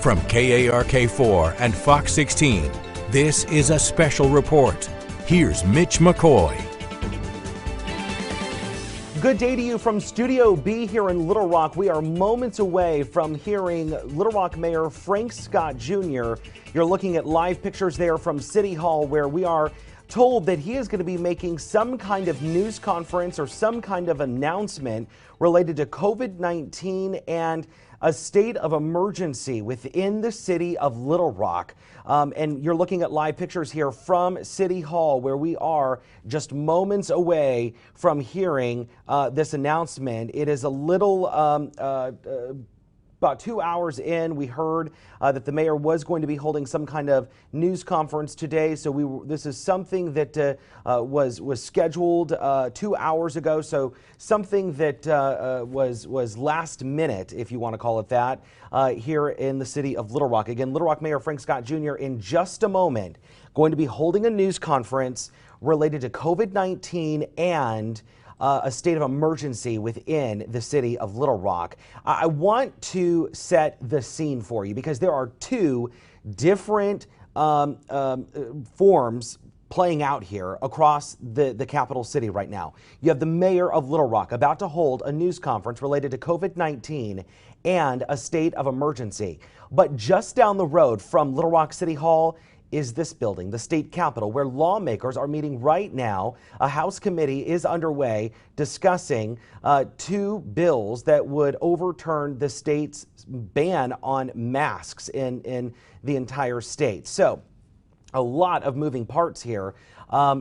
From KARK4 and Fox 16, this is a special report. Here's Mitch McCoy. Good day to you from Studio B here in Little Rock. We are moments away from hearing Little Rock Mayor Frank Scott Jr. You're looking at live pictures there from City Hall, where we are told that he is going to be making some kind of news conference or some kind of announcement related to COVID-19 and a state of emergency within the city of Little Rock. And you're looking at live pictures here from City Hall, where we are just moments away from hearing this announcement. It is a little about 2 hours in, we heard that the mayor was going to be holding some kind of news conference today. So this is something that was scheduled 2 hours ago. So something that was last minute, if you want to call it that, here in the city of Little Rock. Again, Little Rock Mayor Frank Scott Jr. in just a moment going to be holding a news conference related to COVID-19 and a state of emergency within the city of Little Rock. I want to set the scene for you because there are two different forms playing out here across the capital city right now. You have the mayor of Little Rock about to hold a news conference related to COVID-19 and a state of emergency. But just down the road from Little Rock City Hall is this building, the state capitol, where lawmakers are meeting right now. A House committee is underway discussing two bills that would overturn the state's ban on masks in the entire state. So a lot of moving parts here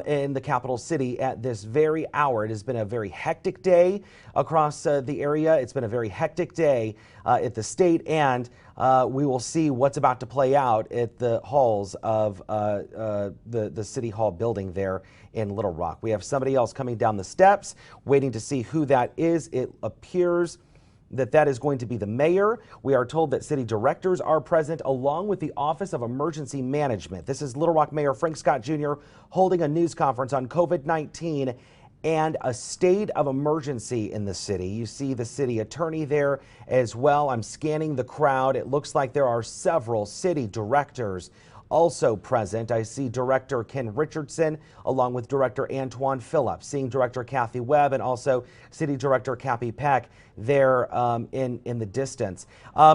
in the capital city at this very hour. It has been a very hectic day across the area. It's been a very hectic day at the state, and we will see what's about to play out at the halls of the City Hall building there in Little Rock. We have somebody else coming down the steps, waiting to see who that is. It appears that is going to be the mayor. We are told that city directors are present along with the Office of Emergency Management. This is Little Rock Mayor Frank Scott Jr. holding a news conference on COVID-19 and a state of emergency in the city. You see the city attorney there as well. I'm scanning the crowd. It looks like there are several city directors also present. I see Director Ken Richardson along with Director Antoine Phillips, seeing Director Kathy Webb and also City Director Cappy Peck there in the distance.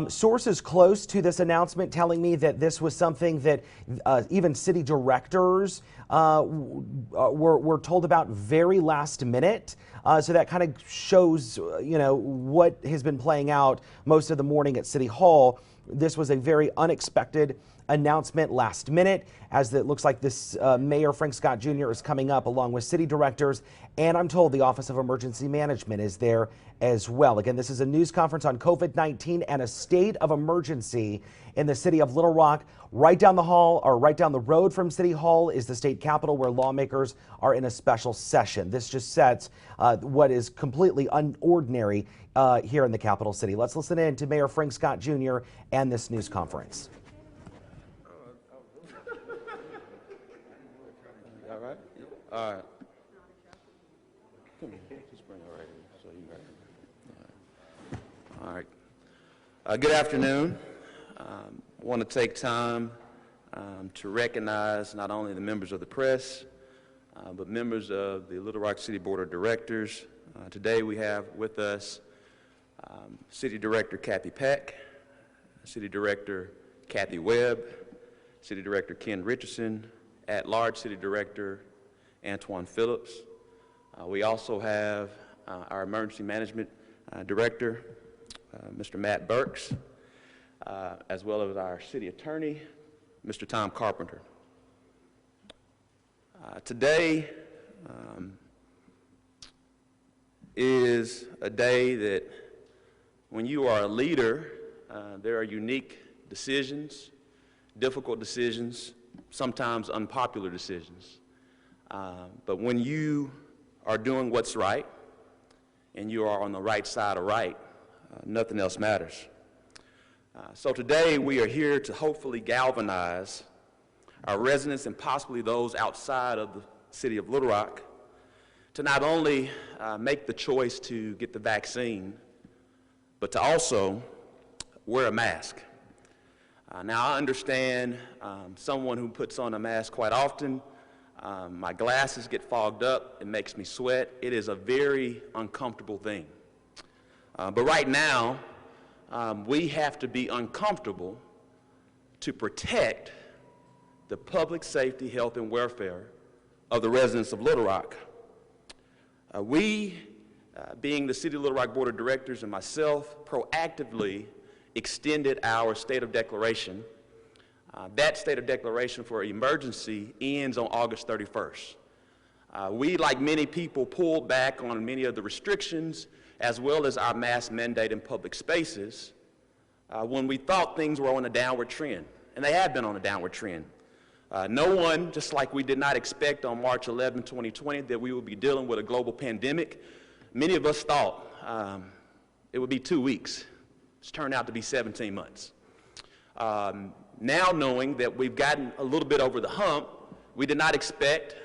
Sources close to this announcement telling me that this was something that even city directors were told about very last minute. So that kind of shows, what has been playing out most of the morning at City Hall. This was a very unexpected announcement last minute, as it looks like this Mayor Frank Scott Jr. is coming up along with city directors, and I'm told the Office of Emergency Management is there as well. Again, this is a news conference on COVID-19 and a state of emergency in the city of Little Rock. Right down the hall, or right down the road from City Hall, is the state capitol, where lawmakers are in a special session. This just sets what is completely unordinary here in the capital city. Let's listen in to Mayor Frank Scott Jr. and this news conference. All right? All right. Come here. Just bring it right in so you got it. All right. Good afternoon. I want to take time to recognize not only the members of the press, but members of the Little Rock City Board of Directors. Today we have with us City Director Cappy Peck, City Director Kathy Webb, City Director Ken Richardson, at-large City Director Antoine Phillips. We also have our Emergency Management Director, Mr. Matt Burks, as well as our City Attorney, Mr. Tom Carpenter. Today is a day that when you are a leader, there are unique decisions, difficult decisions, sometimes unpopular decisions. But when you are doing what's right and you are on the right side of right, nothing else matters. So today we are here to hopefully galvanize our residents and possibly those outside of the city of Little Rock to not only make the choice to get the vaccine, but to also wear a mask. Now, I understand someone who puts on a mask quite often. My glasses get fogged up. It makes me sweat. It is a very uncomfortable thing. But right now, we have to be uncomfortable to protect the public safety, health, and welfare of the residents of Little Rock. We, being the City of Little Rock Board of Directors and myself, proactively extended our state of declaration. That state of declaration for emergency ends on August 31st. We, like many people, pulled back on many of the restrictions as well as our mask mandate in public spaces when we thought things were on a downward trend, and they have been on a downward trend. No one, just like we did not expect on March 11, 2020, that we would be dealing with a global pandemic. Many of us thought it would be 2 weeks. It's turned out to be 17 months. Now knowing that we've gotten a little bit over the hump, we did not expect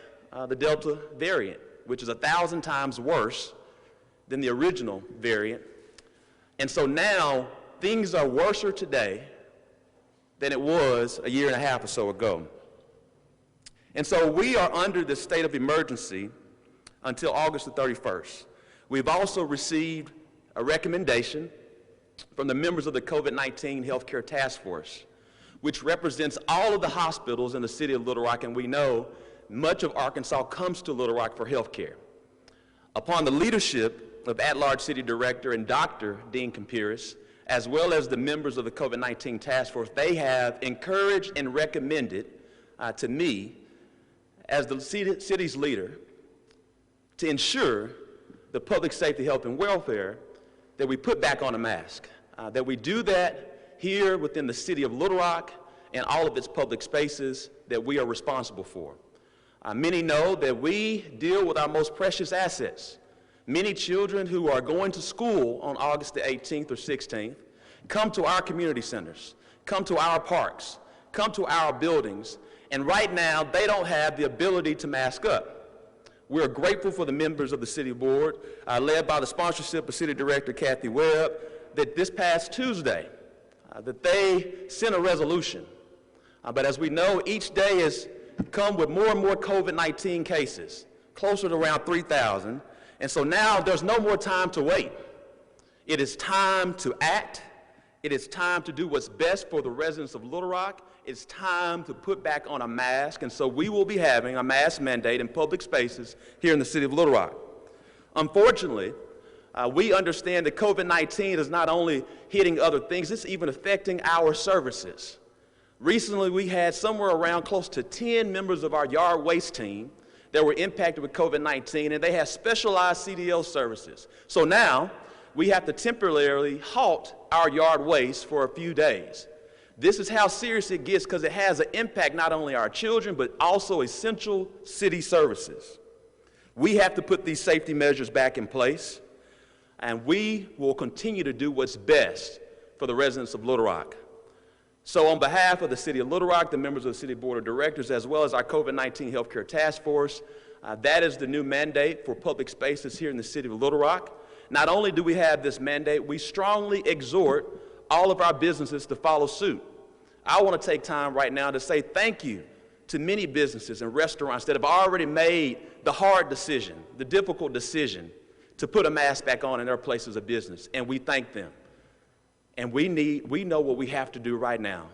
the Delta variant, which is 1,000 times worse than the original variant. And so now things are worse today than it was a year and a half or so ago. And so we are under the state of emergency until August the 31st. We've also received a recommendation from the members of the COVID-19 Healthcare Task Force, which represents all of the hospitals in the city of Little Rock, and we know much of Arkansas comes to Little Rock for health care. Upon the leadership of at-large city director and Dr. Dean Campiris, as well as the members of the COVID-19 task force, they have encouraged and recommended to me, as the city's leader, to ensure the public safety, health, and welfare that we put back on a mask, that we do that here within the city of Little Rock and all of its public spaces that we are responsible for. Many know that we deal with our most precious assets. Many children who are going to school on August the 18th or 16th come to our community centers, come to our parks, come to our buildings, and right now they don't have the ability to mask up. We're grateful for the members of the city board, led by the sponsorship of City Director Kathy Webb, that this past Tuesday, that they sent a resolution. But as we know, each day has come with more and more COVID-19 cases, closer to around 3,000. And so now there's no more time to wait. It is time to act. It is time to do what's best for the residents of Little Rock. It's time to put back on a mask. And so we will be having a mask mandate in public spaces here in the city of Little Rock. Unfortunately, we understand that COVID-19 is not only hitting other things, it's even affecting our services. Recently, we had somewhere around close to 10 members of our yard waste team that were impacted with COVID-19, and they have specialized CDL services. So now, we have to temporarily halt our yard waste for a few days. This is how serious it gets because it has an impact not only on our children, but also essential city services. We have to put these safety measures back in place, and we will continue to do what's best for the residents of Little Rock. So on behalf of the City of Little Rock, the members of the City Board of Directors, as well as our COVID-19 Healthcare Task Force, that is the new mandate for public spaces here in the City of Little Rock. Not only do we have this mandate, we strongly exhort all of our businesses to follow suit. I want to take time right now to say thank you to many businesses and restaurants that have already made the hard decision, the difficult decision, to put a mask back on in their places of business, and we thank them. And we know what we have to do right now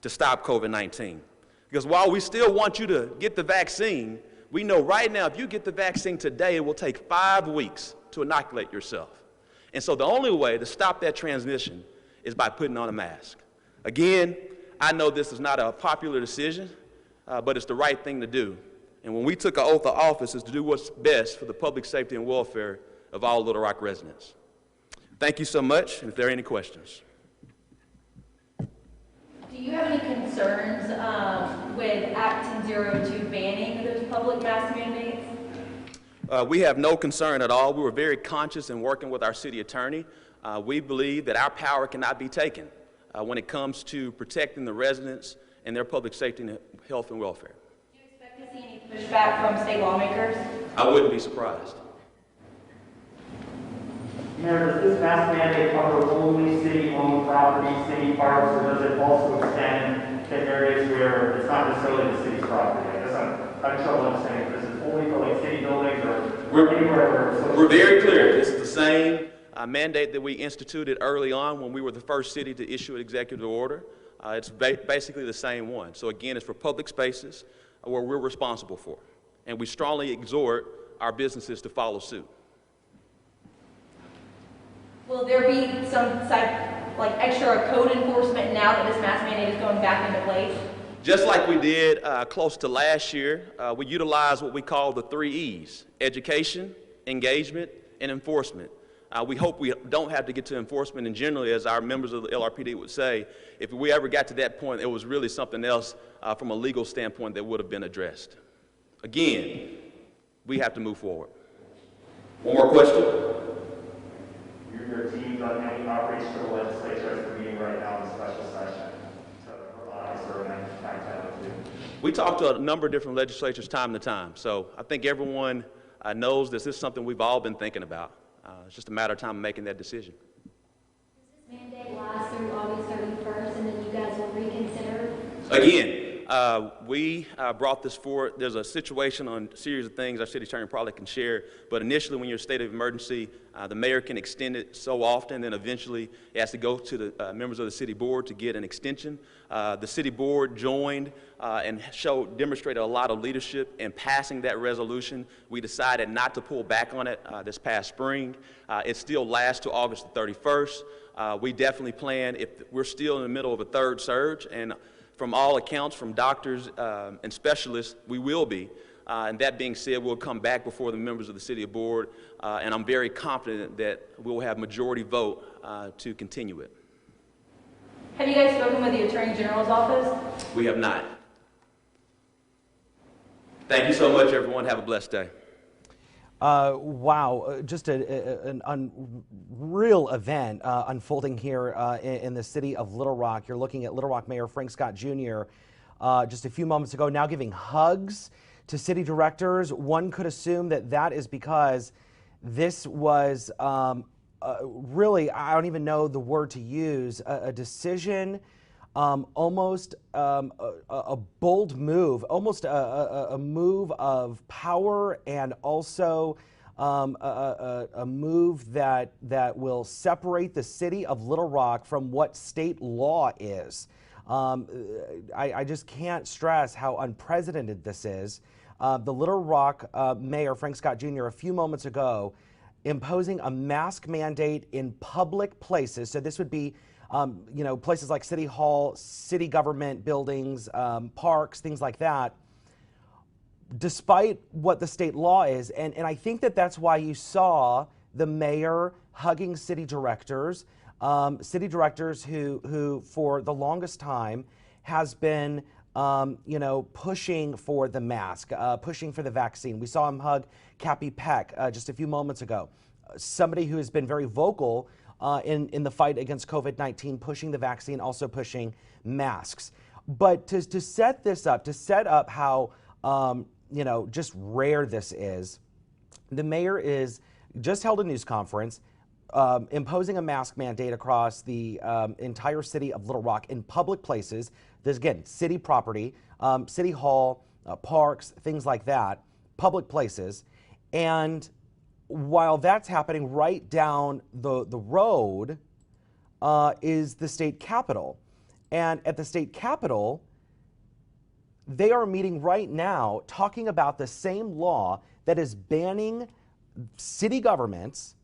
to stop COVID-19. Because while we still want you to get the vaccine, we know right now if you get the vaccine today, it will take 5 weeks to inoculate yourself. And so the only way to stop that transmission is by putting on a mask. Again, I know this is not a popular decision, but it's the right thing to do. And when we took an oath of office, is to do what's best for the public safety and welfare of all Little Rock residents. Thank you so much, and if there are any questions. Do you have any concerns with Act 1002 banning those public mask mandates? We have no concern at all. We were very conscious in working with our city attorney. We believe that our power cannot be taken when it comes to protecting the residents and their public safety and health and welfare. Do you expect to see any pushback from state lawmakers? I wouldn't be surprised. Mayor, does this mask mandate cover only city-owned property, city parks, or does it also extend in areas where it's not necessarily the city's property? I guess I'm having trouble understanding if this is only for like city buildings or anywhere where. We're very clear. This is the same mandate that we instituted early on when we were the first city to issue an executive order. It's basically the same one. So again, it's for public spaces where we're responsible for. And we strongly exhort our businesses to follow suit. Will there be some like extra code enforcement now that this mask mandate is going back into place? Just like we did close to last year, we utilized what we call the 3 E's: education, engagement, and enforcement. We hope we don't have to get to enforcement, and generally, as our members of the LRPD would say, if we ever got to that point, it was really something else from a legal standpoint that would have been addressed. Again, we have to move forward. One more question? Your team operates for the legislature as the meeting right now in the special session to revise or amend 910. We talk to a number of different legislatures time to time, so I think everyone knows this is something we've all been thinking about. It's just a matter of time making that decision. Does this mandate last through August 31st, and then you guys will reconsider? Again, we brought this forward. There's a situation on a series of things our city attorney probably can share, but initially when you're in a state of emergency, the mayor can extend it so often, then eventually it has to go to the members of the city board to get an extension. The city board joined and demonstrated a lot of leadership in passing that resolution. We decided not to pull back on it this past spring. It still lasts to August the 31st. We definitely plan, if we're still in the middle of a third surge, and from all accounts, from doctors and specialists, we will be. And that being said, we'll come back before the members of the city board, and I'm very confident that we'll have majority vote to continue it. Have you guys spoken with the Attorney General's office? We have not. Thank you so much, everyone. Have a blessed day. Wow, just an unreal event unfolding here in the city of Little Rock. You're looking at Little Rock Mayor Frank Scott Jr. Just a few moments ago, now giving hugs to city directors. One could assume that that is because this was really, I don't even know the word to use, a decision, almost a bold move, almost a move of power, and also a move that will separate the city of Little Rock from what state law is. I just can't stress how unprecedented this is. The Little Rock Mayor Frank Scott Jr. a few moments ago imposing a mask mandate in public places. So this would be you know, places like City Hall, city government buildings, parks, things like that, despite what the state law is. And I think that that's why you saw the mayor hugging city directors who for the longest time has been you know, pushing for the mask, pushing for the vaccine. We saw him hug Cappy Peck just a few moments ago, somebody who has been very vocal in the fight against COVID-19, pushing the vaccine, also pushing masks. But to set this up, to set up how you know, just rare this is, the mayor is just held a news conference imposing a mask mandate across the entire city of Little Rock in public places. This, again, city property, City Hall, parks, things like that, public places. And while that's happening, right down the road is the state capitol. And at the state capitol, they are meeting right now talking about the same law that is banning city governments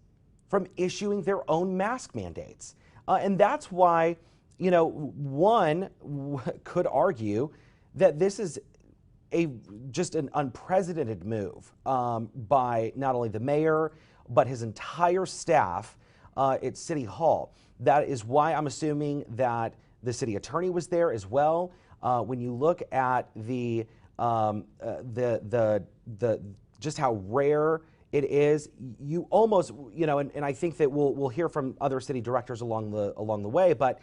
from issuing their own mask mandates. And that's why, you know, one could argue that this is just an unprecedented move by not only the mayor, but his entire staff at City Hall. That is why I'm assuming that the city attorney was there as well. When you look at the just how rare it is, you almost, you know, and I think that we'll hear from other city directors along the way, but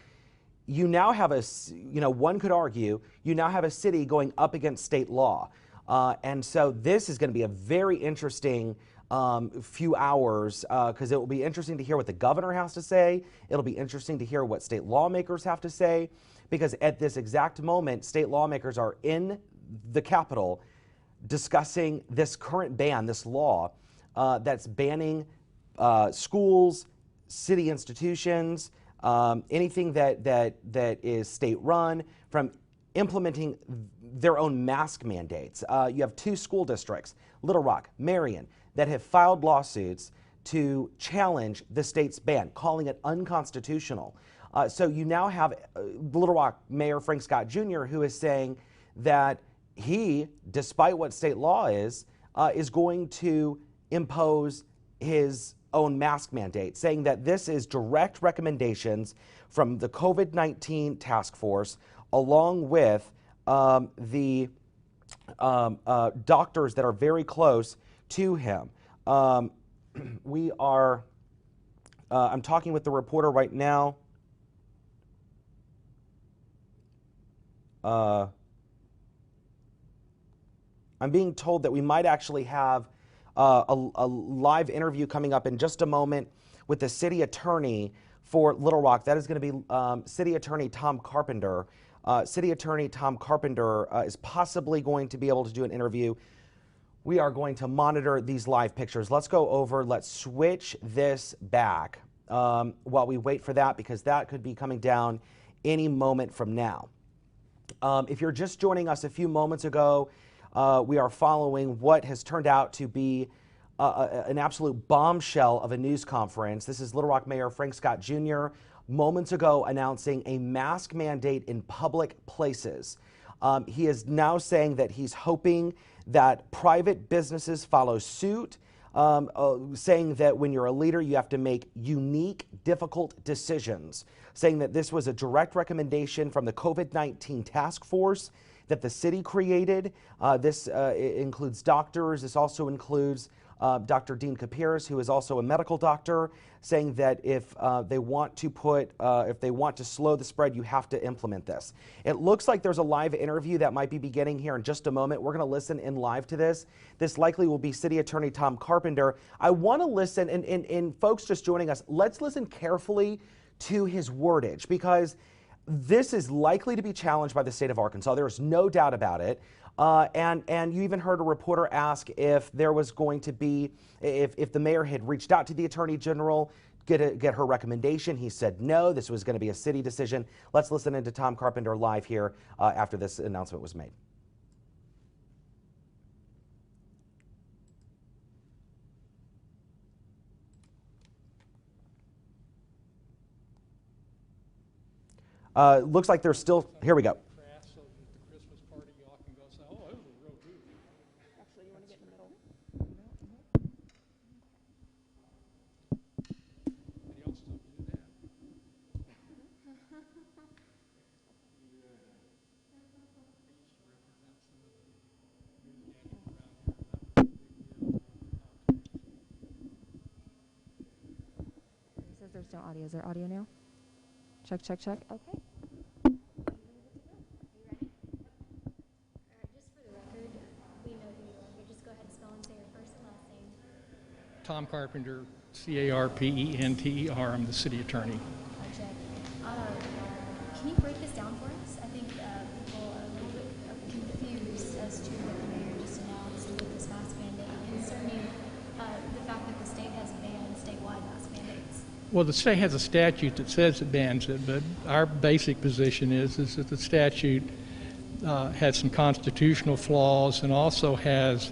you now have a, you know, one could argue, you now have a city going up against state law. And so this is going to be a very interesting few hours because it will be interesting to hear what the governor has to say. It'll be interesting to hear what state lawmakers have to say, because at this exact moment, state lawmakers are in the Capitol discussing this current ban, this law that's banning schools, city institutions, anything that is state-run from implementing their own mask mandates. You have 2 school districts, Little Rock, Marion, that have filed lawsuits to challenge the state's ban, calling it unconstitutional. So you now have Little Rock Mayor Frank Scott Jr., who is saying that he, despite what state law is going to impose his own mask mandate, saying that this is direct recommendations from the COVID-19 task force, along with the doctors that are very close to him. I'm talking with the reporter right now. I'm being told that we might actually have a live interview coming up in just a moment with the city attorney for Little Rock. That is going to be City Attorney Tom Carpenter. City Attorney Tom Carpenter is possibly going to be able to do an interview. We are going to monitor these live pictures. Let's go over, let's switch this back while we wait for that, because that could be coming down any moment from now. If you're just joining us a few moments ago, we are following what has turned out to be an absolute bombshell of a news conference. This is Little Rock Mayor Frank Scott Jr. moments ago announcing a mask mandate in public places. He is now saying that he's hoping that private businesses follow suit, saying that when you're a leader, you have to make unique, difficult decisions, saying that this was a direct recommendation from the COVID-19 task force that the city created. This includes doctors. This also includes Dr. Dean Capiris, who is also a medical doctor, saying that if they want to slow the spread, you have to implement this. It looks like there's a live interview that might be beginning here in just a moment. We're going to listen in live to this. This likely will be City Attorney Tom Carpenter. I want to listen, and folks just joining us, let's listen carefully to his wordage, because this is likely to be challenged by the state of Arkansas. There is no doubt about it. And you even heard a reporter ask if there was going to be, if the mayor had reached out to the attorney general, get her recommendation. He said no, this was going to be a city decision. Let's listen into Tom Carpenter live here after this announcement was made. Looks like there's still, here we go. There's no audio. Is there audio now? Check, check, check. Okay. Just for the record, we know who you are, but just go ahead and spell and say your first and last name. Tom Carpenter, C-A-R-P-E-N-T-E-R. I'm the city attorney. Gotcha. Can you break this down for us? I think people are a little bit confused as to what the mayor just announced with this mask mandate concerning the fact that the state has banned statewide mask mandates. Well, the state has a statute that says it bans it, but our basic position is that the statute has some constitutional flaws and also has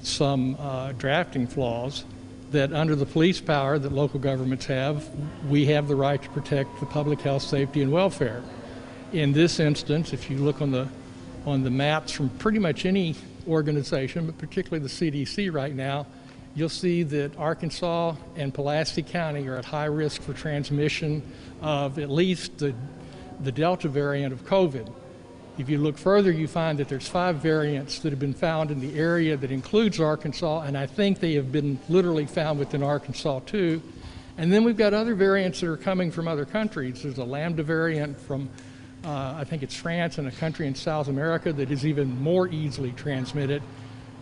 some drafting flaws that under the police power that local governments have, we have the right to protect the public health, safety, and welfare. In this instance, if you look on the maps from pretty much any organization, but particularly the CDC right now, you'll see that Arkansas and Pulaski County are at high risk for transmission of at least the Delta variant of COVID. If you look further, you find that there's 5 variants that have been found in the area that includes Arkansas, and I think they have been literally found within Arkansas too. And then we've got other variants that are coming from other countries. There's a Lambda variant from, I think it's France, and a country in South America that is even more easily transmitted.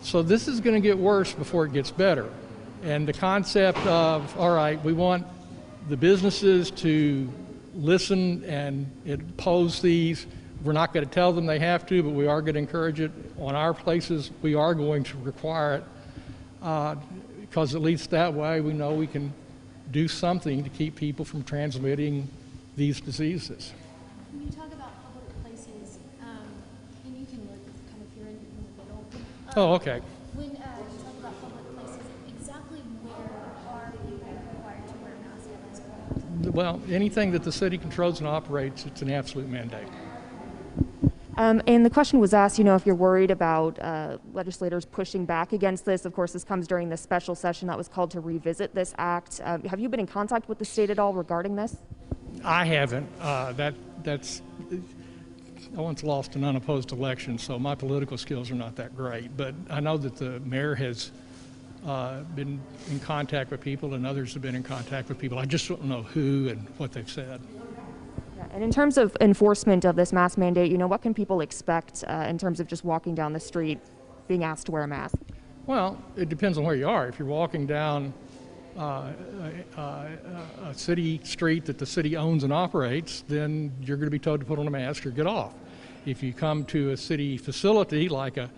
So this is going to get worse before it gets better. And the concept of, all right, we want the businesses to listen and impose these. We're not going to tell them they have to, but we are going to encourage it. On our places, we are going to require it because at least that way we know we can do something to keep people from transmitting these diseases. When you talk about public places, and you can look kind of here in the middle. Oh, okay. When you talk about public places, exactly where are people required to wear masks at this point? Well, anything that the city controls and operates, it's an absolute mandate. And the question was asked, if you're worried about legislators pushing back against this. Of course, this comes during the special session that was called to revisit this act. Have you been in contact with the state at all regarding this? I haven't. I once lost an unopposed election, so my political skills are not that great. But I know that the mayor has been in contact with people, and others have been in contact with people. I just don't know who and what they've said. And in terms of enforcement of this mask mandate, what can people expect in terms of just walking down the street, being asked to wear a mask? Well, it depends on where you are. If you're walking down a city street that the city owns and operates, then you're going to be told to put on a mask or get off. If you come to a city facility like a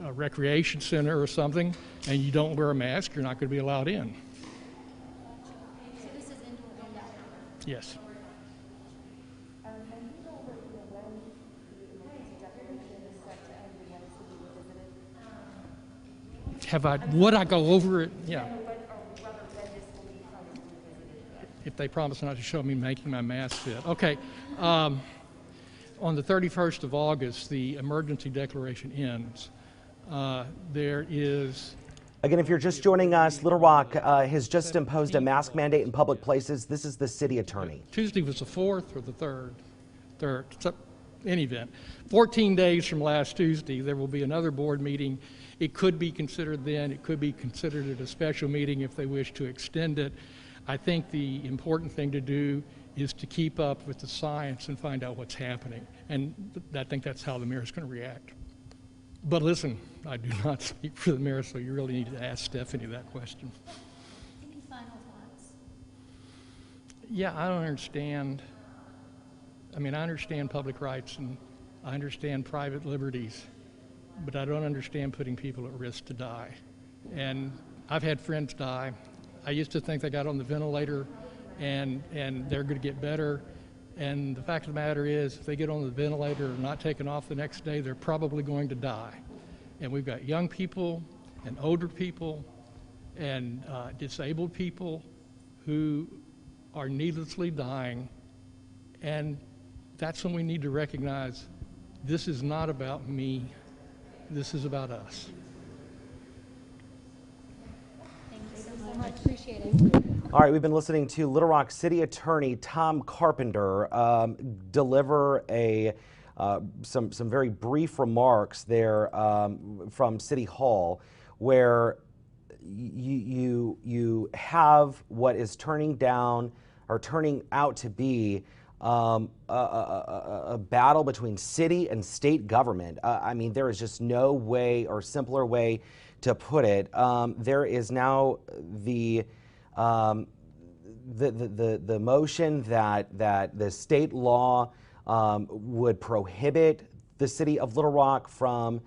recreation center or something and you don't wear a mask, you're not going to be allowed in. So this is indoor and outdoor? Yes. Would I go over it? Yeah. If they promise not to show me making my mask fit. Okay. On the 31st of August, the emergency declaration ends. There is... Again, if you're just joining us, Little Rock has just imposed a mask mandate in public places. This is the city attorney. Tuesday was the 4th or the 3rd? Third. In any event, 14 days from last Tuesday, there will be another board meeting. It could be considered then. It could be considered at a special meeting if they wish to extend it. I think the important thing to do is to keep up with the science and find out what's happening. And I think that's how the mayor is going to react. But listen, I do not speak for the mayor, so you really need to ask Stephanie that question. Any final thoughts? Yeah, I don't understand. I understand public rights and I understand private liberties, but I don't understand putting people at risk to die. And I've had friends die. I used to think they got on the ventilator and they're going to get better. And the fact of the matter is, if they get on the ventilator or not taken off the next day, they're probably going to die. And we've got young people and older people and disabled people who are needlessly dying. And that's when we need to recognize this is not about me, this is about us. Thank you so much. Appreciate it. All right, we've been listening to Little Rock City Attorney Tom Carpenter deliver some very brief remarks there from City Hall, where you have what is turning out to be a battle between city and state government. There is just no way or simpler way to put it. There is now the motion that the state law would prohibit the city of Little Rock from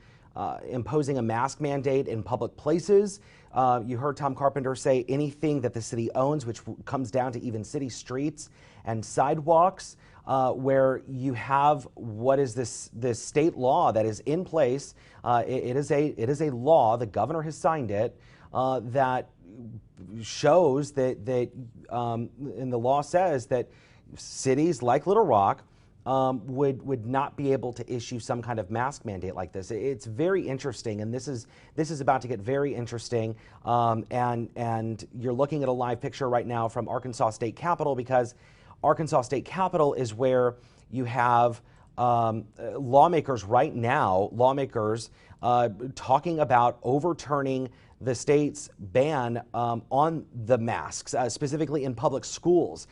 imposing a mask mandate in public places. You heard Tom Carpenter say anything that the city owns, which comes down to even city streets and sidewalks, where you have what is this state law that is in place. It is a law. The governor has signed it that shows that and the law says that cities like Little Rock would not be able to issue some kind of mask mandate like this. It's very interesting, and this is about to get very interesting. And you're looking at a live picture right now from Arkansas State Capitol, because Arkansas State Capitol is where you have lawmakers right now, talking about overturning the state's ban on the masks, specifically in public schools.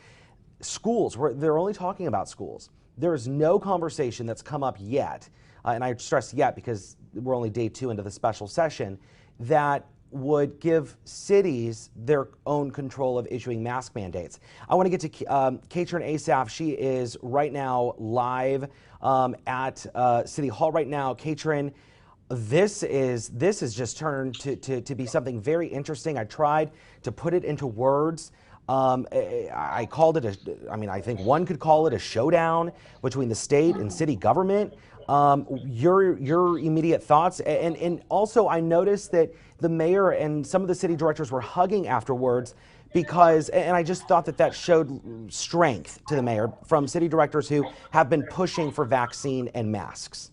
Schools, where they're only talking about schools. There is no conversation that's come up yet, and I stress yet because we're only day 2 into the special session, that would give cities their own control of issuing mask mandates. I want to get to Katrin Asaf. She is right now live at City Hall right now. Katrin, this is just turned to be something very interesting. I tried to put it into words. I called it I think one could call it a showdown between the state and city government. Your immediate thoughts, and also I noticed that the mayor and some of the city directors were hugging afterwards because, and I just thought that showed strength to the mayor from city directors who have been pushing for vaccine and masks.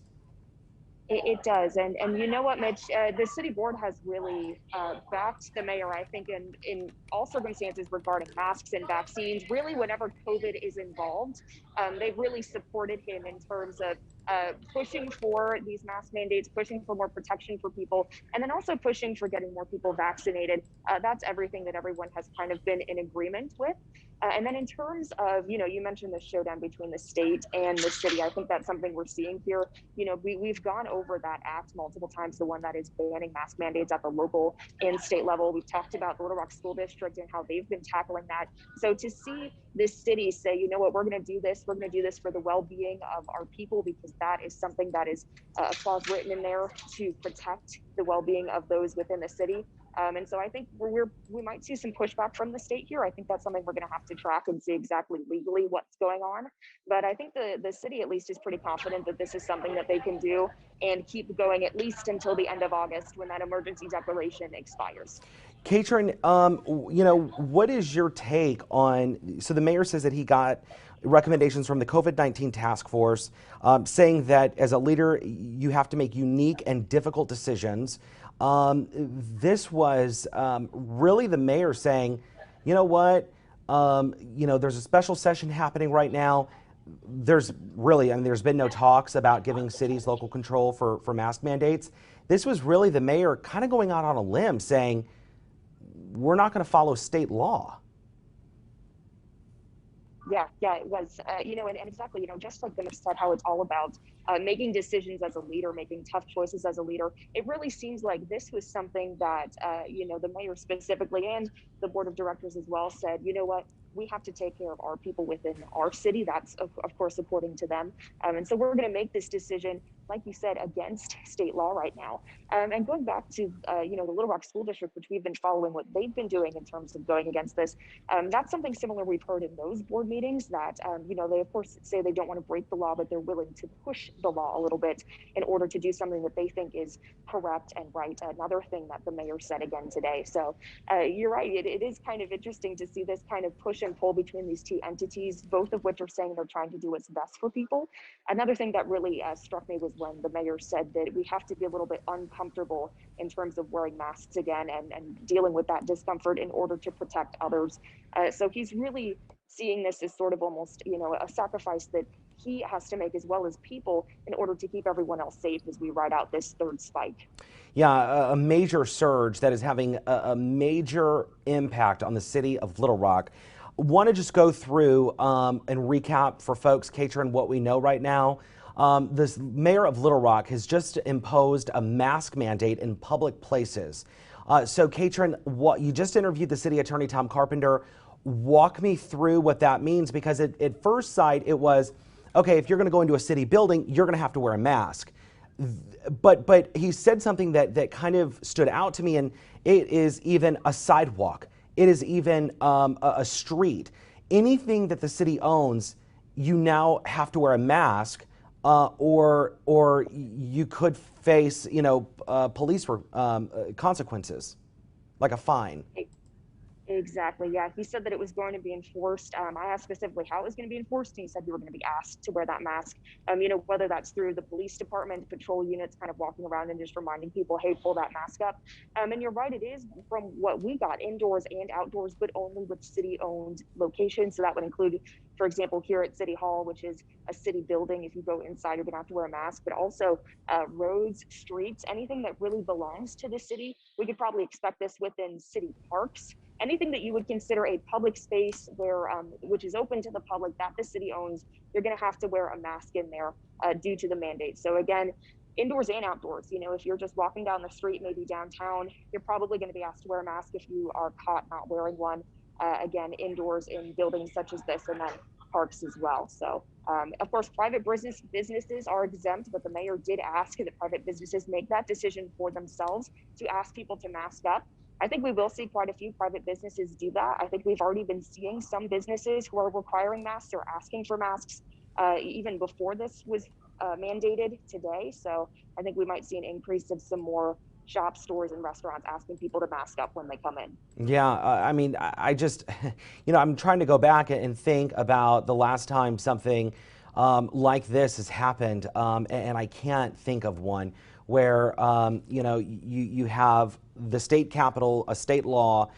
It does, and you know what, Mitch? The city board has really backed the mayor, I think, in all circumstances regarding masks and vaccines. Really, whenever COVID is involved, they've really supported him in terms of pushing for these mask mandates, pushing for more protection for people, and then also pushing for getting more people vaccinated. That's everything that everyone has kind of been in agreement with. And then in terms of, you mentioned the showdown between the state and the city. I think that's something we're seeing here. We've gone over that act multiple times, the one that is banning mask mandates at the local and state level. We've talked about the Little Rock School District and how they've been tackling that. So to see this city say, you know what, we're going to do this. We're going to do this for the well-being of our people, because that is something that is a clause written in there to protect the well-being of those within the city. And so I think we might see some pushback from the state here. I think that's something we're going to have to track and see exactly legally what's going on. But I think the city at least is pretty confident that this is something that they can do and keep going at least until the end of August, when that emergency declaration expires. Katrin, what is your take on, so the mayor says that he got recommendations from the COVID-19 task force saying that as a leader, you have to make unique and difficult decisions. This was really the mayor saying, you know what, there's a special session happening right now. There's been no talks about giving cities local control for mask mandates. This was really the mayor kind of going out on a limb saying, we're not going to follow state law. Yeah, it was, and exactly, just like Dennis said, how it's all about making decisions as a leader, making tough choices as a leader. It really seems like this was something that, the mayor specifically and the board of directors as well said, you know what, we have to take care of our people within our city. That's, of course, supporting to them. And so we're going to make this decision, like you said, against state law right now. And going back to, the Little Rock School District, which we've been following what they've been doing in terms of going against this, that's something similar we've heard in those board meetings that, they, of course, say they don't want to break the law, but they're willing to push the law a little bit in order to do something that they think is correct and right. Another thing that the mayor said again today. So you're right. It is kind of interesting to see this kind of push and pull between these two entities, both of which are saying they're trying to do what's best for people. Another thing that really struck me was when the mayor said that we have to be a little bit uncomfortable in terms of wearing masks again and dealing with that discomfort in order to protect others. So he's really seeing this as sort of almost, a sacrifice that he has to make as well as people in order to keep everyone else safe as we ride out this third spike. Yeah, a major surge that is having a major impact on the city of Little Rock. Want to just go through and recap for folks, Katrin, what we know right now. The mayor of Little Rock has just imposed a mask mandate in public places. So, Katrin, you just interviewed the city attorney, Tom Carpenter. Walk me through what that means, because at first sight it was, okay, if you're going to go into a city building, you're going to have to wear a mask. But he said something that kind of stood out to me, and it is even a sidewalk. It is even a street. Anything that the city owns, you now have to wear a mask, or you could face, police consequences, like a fine. Exactly. Yeah. He said that it was going to be enforced. I asked specifically how it was going to be enforced, and he said you were going to be asked to wear that mask. Whether that's through the police department, patrol units kind of walking around and just reminding people, hey, pull that mask up. And you're right, it is from what we got, indoors and outdoors, but only with city-owned locations. So that would include, for example, here at City Hall, which is a city building. If you go inside, you're going to have to wear a mask, but also roads, streets, anything that really belongs to the city. We could probably expect this within city parks. Anything that you would consider a public space where, which is open to the public that the city owns, you're going to have to wear a mask in there due to the mandate. So again, indoors and outdoors. You know, if you're just walking down the street, maybe downtown, you're probably going to be asked to wear a mask if you are caught not wearing one. Again, indoors in buildings such as this, and then parks as well. So, of course, private businesses are exempt, but the mayor did ask that private businesses make that decision for themselves to ask people to mask up. I think we will see quite a few private businesses do that. I think we've already been seeing some businesses who are requiring masks or asking for masks even before this was mandated today. So I think we might see an increase of some more shops, stores, and restaurants asking people to mask up when they come in. Yeah, I mean, I just, I'm trying to go back and think about the last time something like this has happened, and I can't think of one where, you have the state capitol, a state law,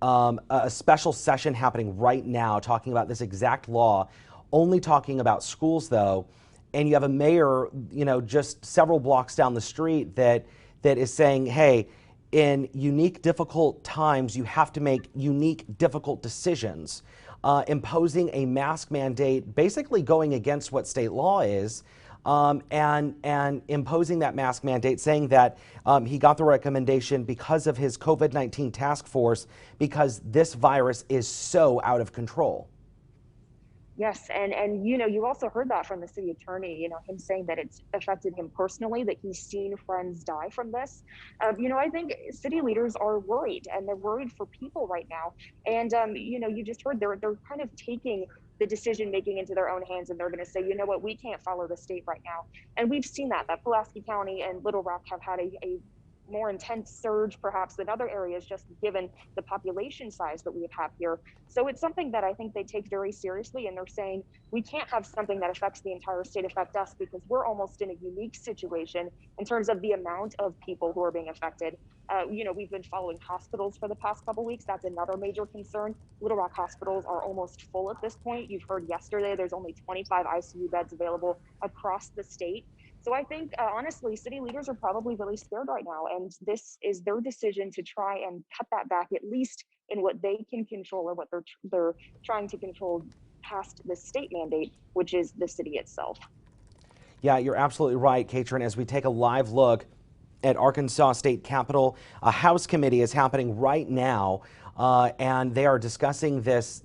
a special session happening right now talking about this exact law, only talking about schools though, and you have a mayor, just several blocks down the street that is saying, hey, in unique, difficult times, you have to make unique, difficult decisions. Imposing a mask mandate, basically going against what state law is, and imposing that mask mandate, saying that he got the recommendation because of his COVID-19 task force, because this virus is so out of control. Yes, and you also heard that from the city attorney, him saying that it's affected him personally, that he's seen friends die from this. I think city leaders are worried, and they're worried for people right now. And you just heard they're kind of taking the decision making into their own hands, and they're going to say, you know what, we can't follow the state right now. And we've seen that Pulaski County and Little Rock have had a more intense surge perhaps than other areas, just given the population size that we have here. So it's something that I think they take very seriously, and they're saying we can't have something that affects the entire state affect us, because we're almost in a unique situation in terms of the amount of people who are being affected. We've been following hospitals for the past couple weeks. That's another major concern. Little Rock hospitals are almost full at this point. You've heard yesterday there's only 25 ICU beds available across the state. So I think, honestly, city leaders are probably really scared right now, and this is their decision to try and cut that back, at least in what they can control, or what they're trying to control past the state mandate, which is the city itself. Yeah, you're absolutely right, Katrin. As we take a live look at Arkansas State Capitol, a House committee is happening right now, and they are discussing this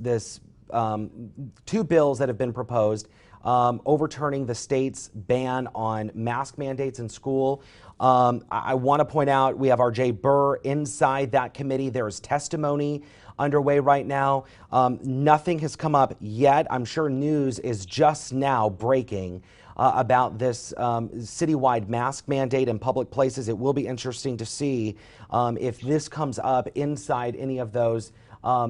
two bills that have been proposed. Overturning the state's ban on mask mandates in school. I want to point out we have our Jay Burr inside that committee. There's testimony underway right now. Nothing has come up yet. I'm sure news is just now breaking about this citywide mask mandate in public places. It will be interesting to see if this comes up inside any of those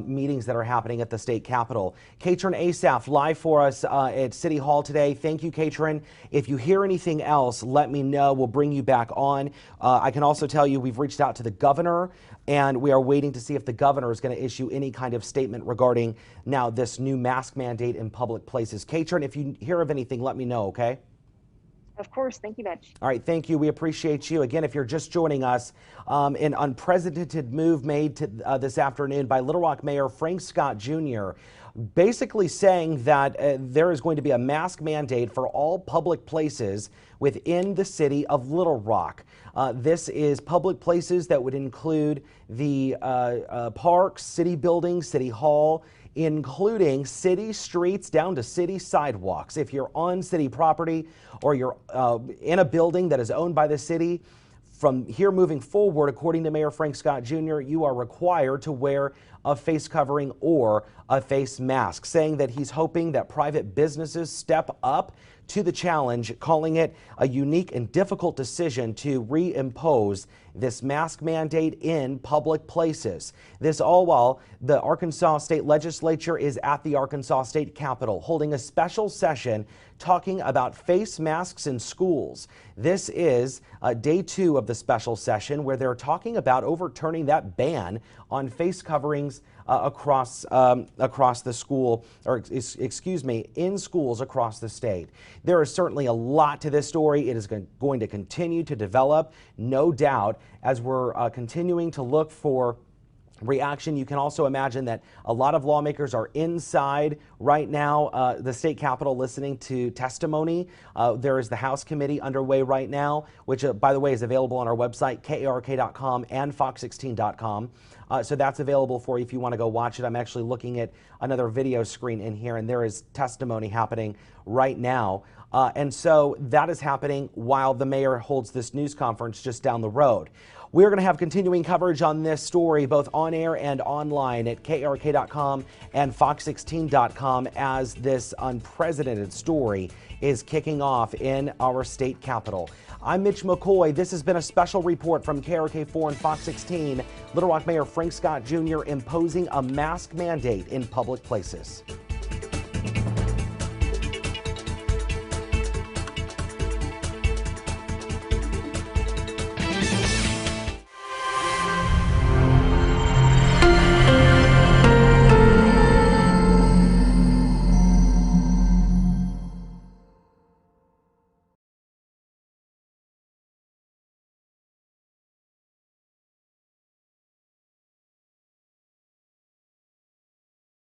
meetings that are happening at the state capitol. Katrin Asaf live for us at City Hall today. Thank you, Katrin. If you hear anything else, let me know. We'll bring you back on. I can also tell you we've reached out to the governor, and we are waiting to see if the governor is going to issue any kind of statement regarding now this new mask mandate in public places. Katrin, if you hear of anything, let me know, okay? Of course. Thank you, Mitch. All right. Thank you. We appreciate you. Again, if you're just joining us, an unprecedented move made to, this afternoon by Little Rock Mayor Frank Scott Jr., basically saying that there is going to be a mask mandate for all public places within the city of Little Rock. This is public places that would include the parks, city buildings, city hall, including city streets down to city sidewalks. If you're on city property or you're in a building that is owned by the city, from here moving forward, according to Mayor Frank Scott Jr., you are required to wear a face covering or a face mask, saying that he's hoping that private businesses step up to the challenge, calling it a unique and difficult decision to reimpose this mask mandate in public places. This all while the Arkansas State Legislature is at the Arkansas State Capitol holding a special session talking about face masks in schools. This is day 2 of the special session where they're talking about overturning that ban on face coverings across the school, or excuse me, in schools across the state. There is certainly a lot to this story. It is going to continue to develop, no doubt, as we're continuing to look for reaction. You can also imagine that a lot of lawmakers are inside right now, the state capitol, listening to testimony. There is the House committee underway right now, which, by the way, is available on our website, KARK.com and Fox16.com. So that's available for you if you want to go watch it. I'm actually looking at another video screen in here, and there is testimony happening right now. And so that is happening while the mayor holds this news conference just down the road. We're going to have continuing coverage on this story, both on air and online at KARK.com and Fox16.com, as this unprecedented story is kicking off in our state capitol. I'm Mitch McCoy. This has been a special report from KARK4 and Fox 16. Little Rock Mayor Frank Scott Jr. imposing a mask mandate in public places.